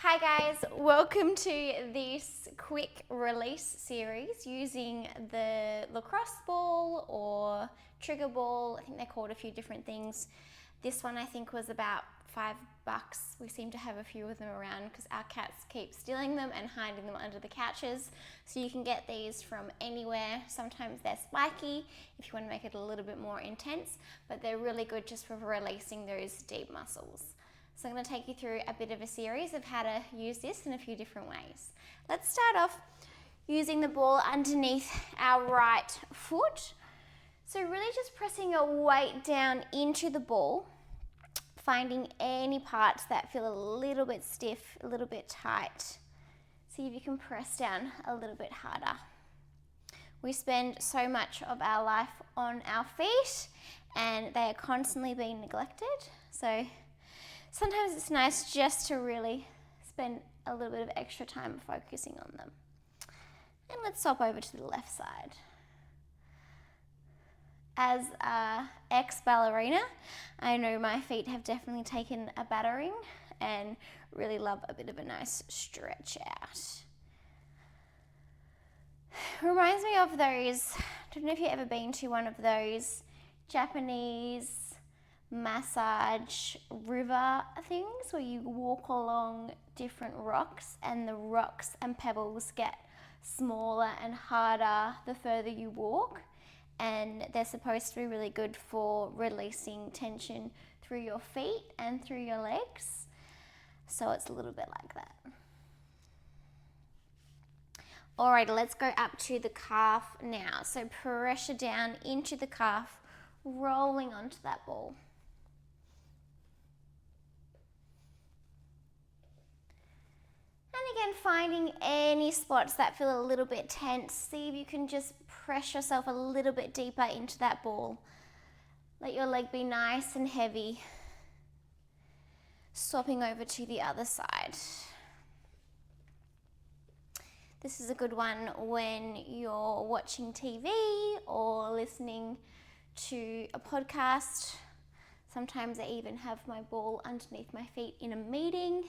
Hi guys, welcome to this quick release series using the lacrosse ball or trigger ball. I think they're called a few different things. This one I think was about $5. We seem to have a few of them around because our cats keep stealing them and hiding them under the couches. So you can get these from anywhere. Sometimes they're spiky if you want to make it a little bit more intense, but they're really good just for releasing those deep muscles. So I'm going to take you through a bit of a series of how to use this in a few different ways. Let's start off using the ball underneath our right foot. So really just pressing your weight down into the ball, finding any parts that feel a little bit stiff, a little bit tight. See if you can press down a little bit harder. We spend so much of our life on our feet and they are constantly being neglected. So sometimes it's nice just to really spend a little bit of extra time focusing on them. And let's swap over to the left side. As an ex-ballerina, I know my feet have definitely taken a battering and really love a bit of a nice stretch out. Reminds me of those, I don't know if you've ever been to one of those Japanese massage river things where you walk along different rocks and the rocks and pebbles get smaller and harder the further you walk, and they're supposed to be really good for releasing tension through your feet and through your legs. So it's a little bit like that. Alright, let's go up to the calf now. So pressure down into the calf, rolling onto that ball. And again, finding any spots that feel a little bit tense. See if you can just press yourself a little bit deeper into that ball. Let your leg be nice and heavy. Swapping over to the other side. This is a good one when you're watching TV or listening to a podcast. Sometimes I even have my ball underneath my feet in a meeting.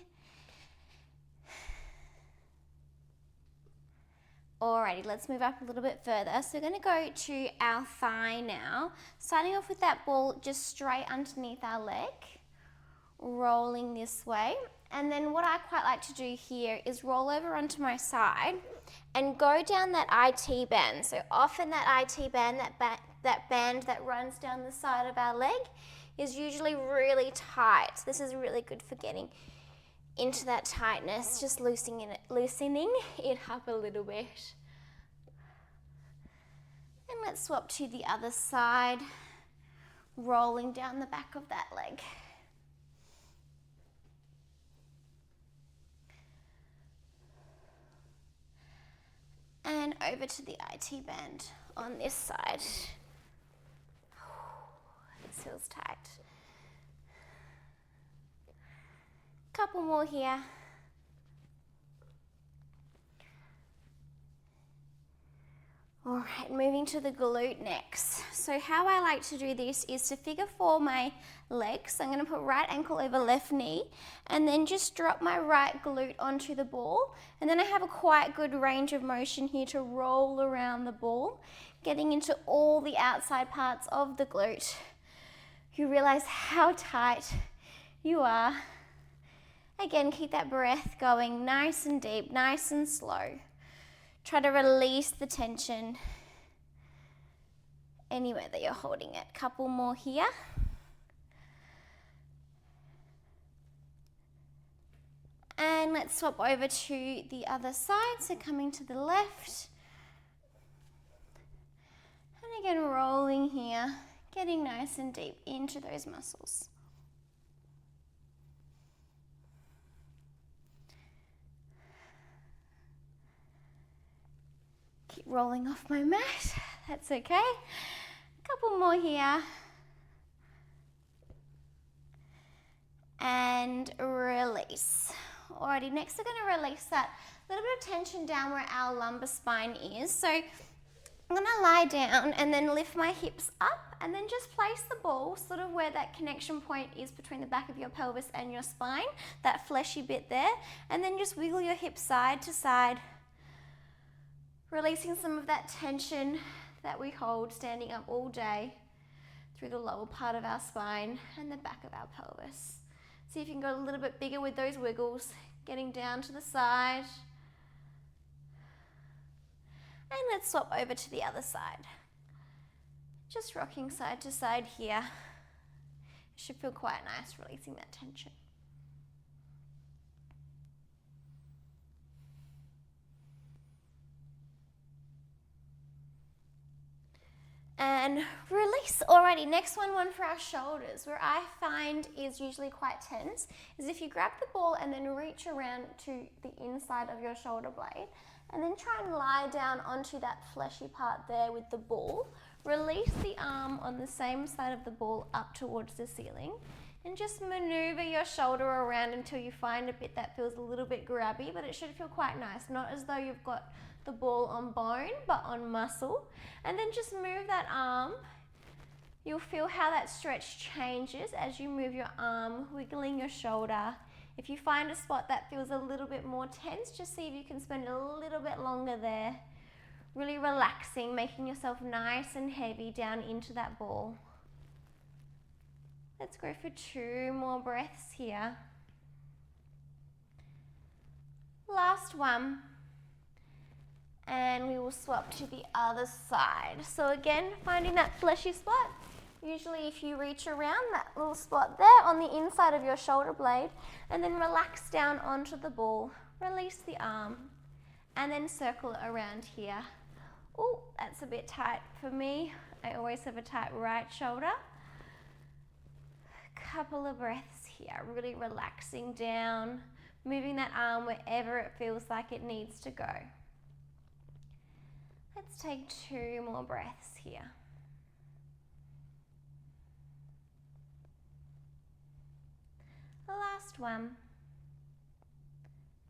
Alrighty, let's move up a little bit further. So we're going to go to our thigh now. Starting off with that ball just straight underneath our leg, rolling this way. And then what I quite like to do here is roll over onto my side and go down that IT band. So often that IT band, that band that runs down the side of our leg is usually really tight. So this is really good for getting into that tightness, just loosening it up a little bit. And let's swap to the other side, rolling down the back of that leg. And over to the IT band on this side. This feels tight. Couple more here. Alright, moving to the glute next. So how I like to do this is to figure four my legs. So I'm going to put right ankle over left knee and then just drop my right glute onto the ball. And then I have a quite good range of motion here to roll around the ball, getting into all the outside parts of the glute. You realize how tight you are. Again, keep that breath going nice and deep, nice and slow. Try to release the tension anywhere that you're holding it. Couple more here. And let's swap over to the other side. So coming to the left. And again, rolling here, getting nice and deep into those muscles. Keep rolling off my mat, that's okay. A couple more here. And release. Alrighty, next we're going to release that little bit of tension down where our lumbar spine is. So I'm gonna lie down and then lift my hips up and then just place the ball sort of where that connection point is between the back of your pelvis and your spine, that fleshy bit there, and then just wiggle your hips side to side, releasing some of that tension that we hold standing up all day through the lower part of our spine and the back of our pelvis. See if you can go a little bit bigger with those wiggles, getting down to the side. And let's swap over to the other side. Just rocking side to side here. It should feel quite nice, releasing that tension. And release. Alrighty, next one for our shoulders, where I find is usually quite tense, is if you grab the ball and then reach around to the inside of your shoulder blade, and then try and lie down onto that fleshy part there with the ball. Release the arm on the same side of the ball up towards the ceiling, and just maneuver your shoulder around until you find a bit that feels a little bit grabby, but it should feel quite nice, not as though you've got the ball on bone, but on muscle. And then just move that arm. You'll feel how that stretch changes as you move your arm, wiggling your shoulder. If you find a spot that feels a little bit more tense, just see if you can spend a little bit longer there. Really relaxing, making yourself nice and heavy down into that ball. Let's go for 2 more breaths here. Last one. And we will swap to the other side. So again, finding that fleshy spot. Usually if you reach around that little spot there on the inside of your shoulder blade, and then relax down onto the ball, release the arm, and then circle it around here. Oh, that's a bit tight for me. I always have a tight right shoulder. Couple of breaths here, really relaxing down, moving that arm wherever it feels like it needs to go. Let's take 2 more breaths here. Last one.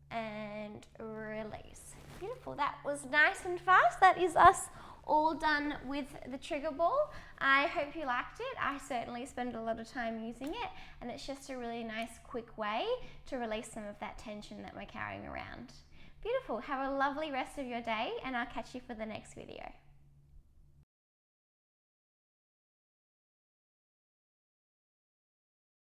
And release. Beautiful. That was nice and fast. That is us all done with the trigger ball. I hope you liked it. I certainly spend a lot of time using it, and it's just a really nice, quick way to release some of that tension that we're carrying around. Beautiful. Have a lovely rest of your day, and I'll catch you for the next video.